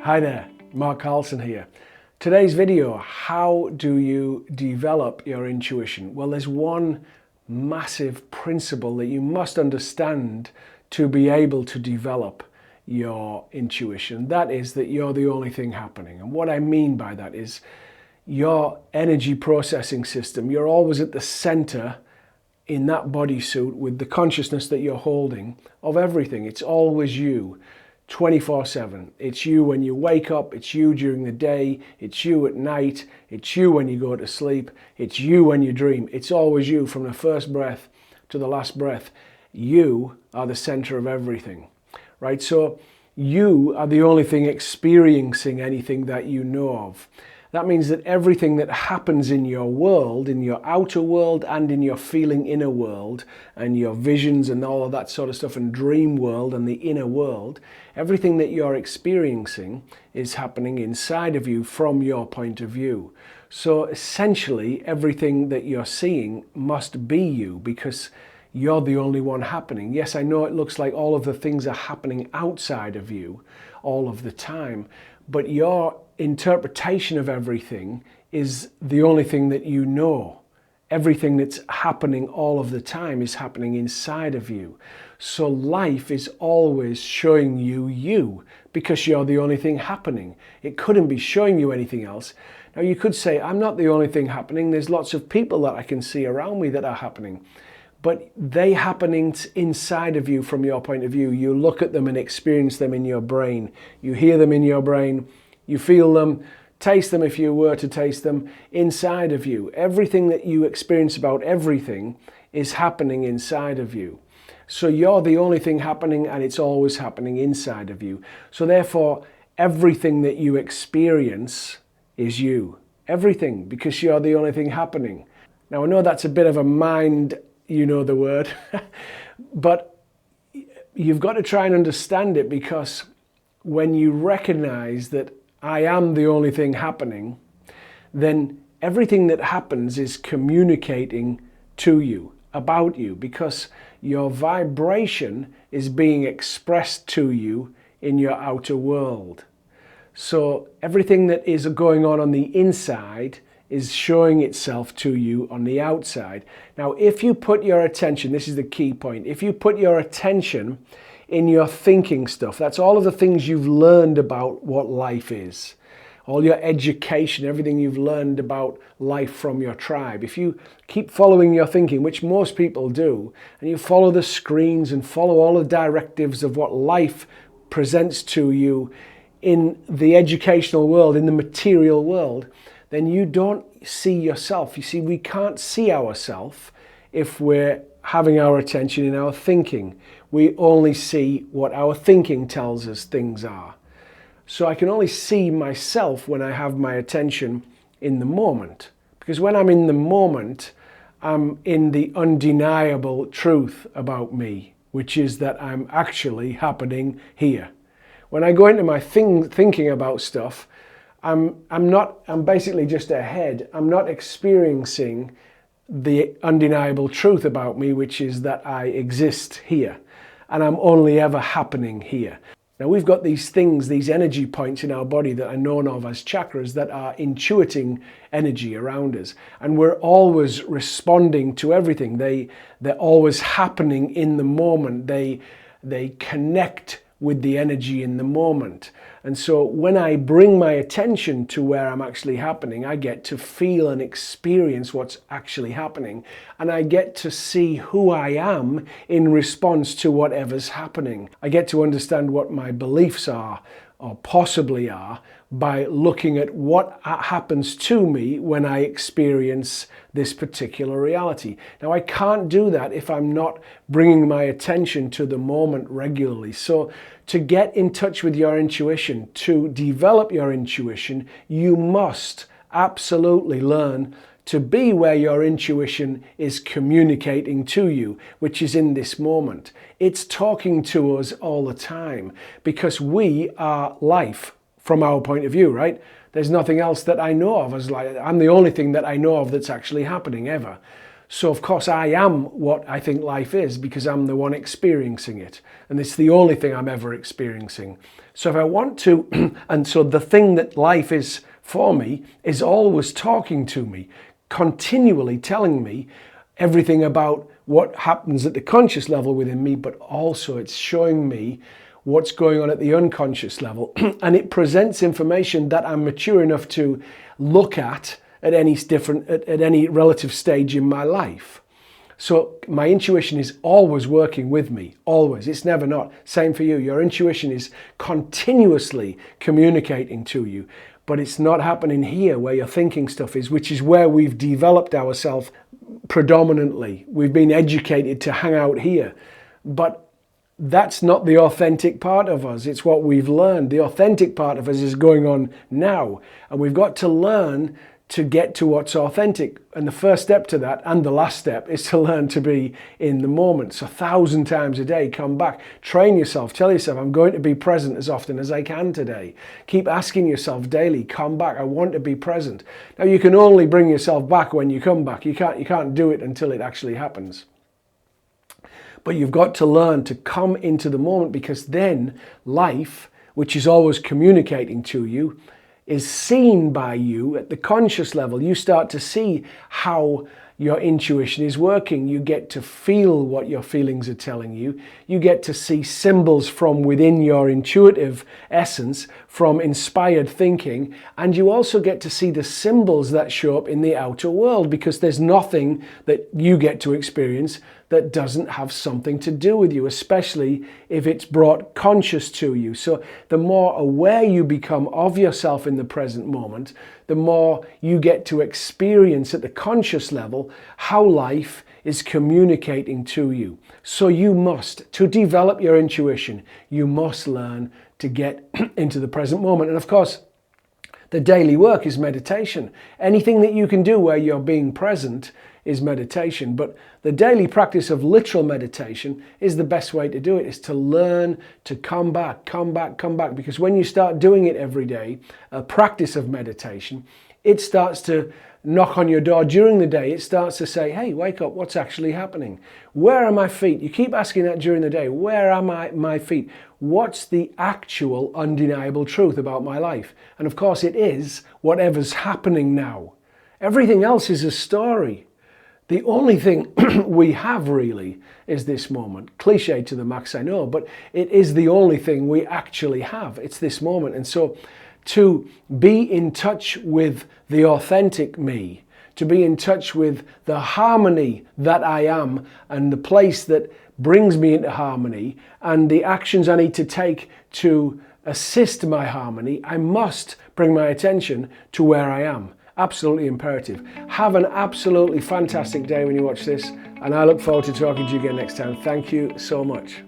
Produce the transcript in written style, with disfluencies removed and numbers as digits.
Hi there, Mark Carlson here. Today's video, how do you develop your intuition? Well, there's one massive principle that you must understand to be able to develop your intuition. That is that you're the only thing happening. And what I mean by that is your energy processing system, you're always at the center in that bodysuit with the consciousness that you're holding of everything. It's always you. 24/7. It's you when you wake up, it's you during the day, it's you at night, it's you when you go to sleep, it's you when you dream. It's always you from the first breath to the last breath. You are the center of everything, right? So you are the only thing experiencing anything that you know of. That means that everything that happens in your world, in your outer world and in your feeling inner world and your visions and all of that sort of stuff and dream world and the inner world, everything that you're experiencing is happening inside of you from your point of view. So essentially everything that you're seeing must be you because you're the only one happening. Yes, I know it looks like all of the things are happening outside of you all of the time, but your interpretation of everything is the only thing that you know. Everything that's happening all of the time is happening inside of you. So life is always showing you because you're the only thing happening. It couldn't be showing you anything else. Now you could say, I'm not the only thing happening. There's lots of people that I can see around me that are happening. But they happening inside of you from your point of view. You look at them and experience them in your brain. You hear them in your brain. You feel them, taste them if you were to taste them, inside of you. Everything that you experience about everything is happening inside of you. So you're the only thing happening and it's always happening inside of you. So therefore, everything that you experience is you. Everything, because you're the only thing happening. Now I know that's a bit of a mind, you know the word, but you've got to try and understand it because when you recognize that I am the only thing happening, then everything that happens is communicating to you, about you, because your vibration is being expressed to you in your outer world. So everything that is going on the inside is showing itself to you on the outside. Now, if you put your attention, this is the key point, if you put your attention in your thinking stuff, that's all of the things you've learned about what life is, all your education, everything you've learned about life from your tribe. If you keep following your thinking, which most people do, and you follow the screens and follow all the directives of what life presents to you in the educational world, in the material world, then you don't see yourself. You see, we can't see ourselves if we're having our attention in our thinking. We only see what our thinking tells us things are. So I can only see myself when I have my attention in the moment. Because when I'm in the moment, I'm in the undeniable truth about me, which is that I'm actually happening here. When I go into my thinking about stuff, I'm basically just ahead. I'm not experiencing the undeniable truth about me, which is that I exist here and I'm only ever happening here. Now we've got these things, these energy points in our body that are known of as chakras that are intuiting energy around us. And we're always responding to everything. They're always happening in the moment. They connect with the energy in the moment. And so when I bring my attention to where I'm actually happening, I get to feel and experience what's actually happening. And I get to see who I am in response to whatever's happening. I get to understand what my beliefs are, or possibly are, by looking at what happens to me when I experience this particular reality. Now, I can't do that if I'm not bringing my attention to the moment regularly. So to get in touch with your intuition, to develop your intuition, you must absolutely learn to be where your intuition is communicating to you, which is in this moment. It's talking to us all the time because we are life from our point of view, right? There's nothing else that I know of as like, I'm the only thing that I know of that's actually happening ever. So of course I am what I think life is because I'm the one experiencing it. And it's the only thing I'm ever experiencing. So if I want to, and so the thing that life is for me is always talking to me, continually telling me everything about what happens at the conscious level within me, but also it's showing me what's going on at the unconscious level. And it presents information that I'm mature enough to look at any relative stage in my life. So my intuition is always working with me, always. It's never not. Same for you. Your intuition is continuously communicating to you, but it's not happening here where your thinking stuff is, which is where we've developed ourselves predominantly. We've been educated to hang out here, but that's not the authentic part of us. It's what we've learned. The authentic part of us is going on now, and we've got to learn to get to what's authentic. And the first step to that, and the last step, is to learn to be in the moment. So 1,000 times a day, come back, train yourself, tell yourself, I'm going to be present as often as I can today. Keep asking yourself daily, come back, I want to be present. Now you can only bring yourself back when you come back. You can't do it until it actually happens. But you've got to learn to come into the moment, because then life, which is always communicating to you, is seen by you at the conscious level. You start to see how your intuition is working. You get to feel what your feelings are telling you. You get to see symbols from within your intuitive essence, from inspired thinking, and you also get to see the symbols that show up in the outer world, because there's nothing that you get to experience that doesn't have something to do with you, especially if it's brought conscious to you. So the more aware you become of yourself in the present moment, the more you get to experience at the conscious level how life is communicating to you. So you must, to develop your intuition, you must learn to get into the present moment. And of course, the daily work is meditation. Anything that you can do where you're being present is meditation. But the daily practice of literal meditation is the best way to do it, is to learn to come back. Because when you start doing it every day, a practice of meditation, it starts to knock on your door during the day. It starts to say, hey, wake up, what's actually happening? Where are my feet? You keep asking that during the day. Where are my feet? What's the actual undeniable truth about my life? And of course it is whatever's happening now. Everything else is a story. The only thing we have really is this moment. Cliche to the max, I know, but it is the only thing we actually have. It's this moment. And so to be in touch with the authentic me, to be in touch with the harmony that I am and the place that brings me into harmony and the actions I need to take to assist my harmony, I must bring my attention to where I am. Absolutely imperative. Have an absolutely fantastic day when you watch this, and I look forward to talking to you again next time. Thank you so much.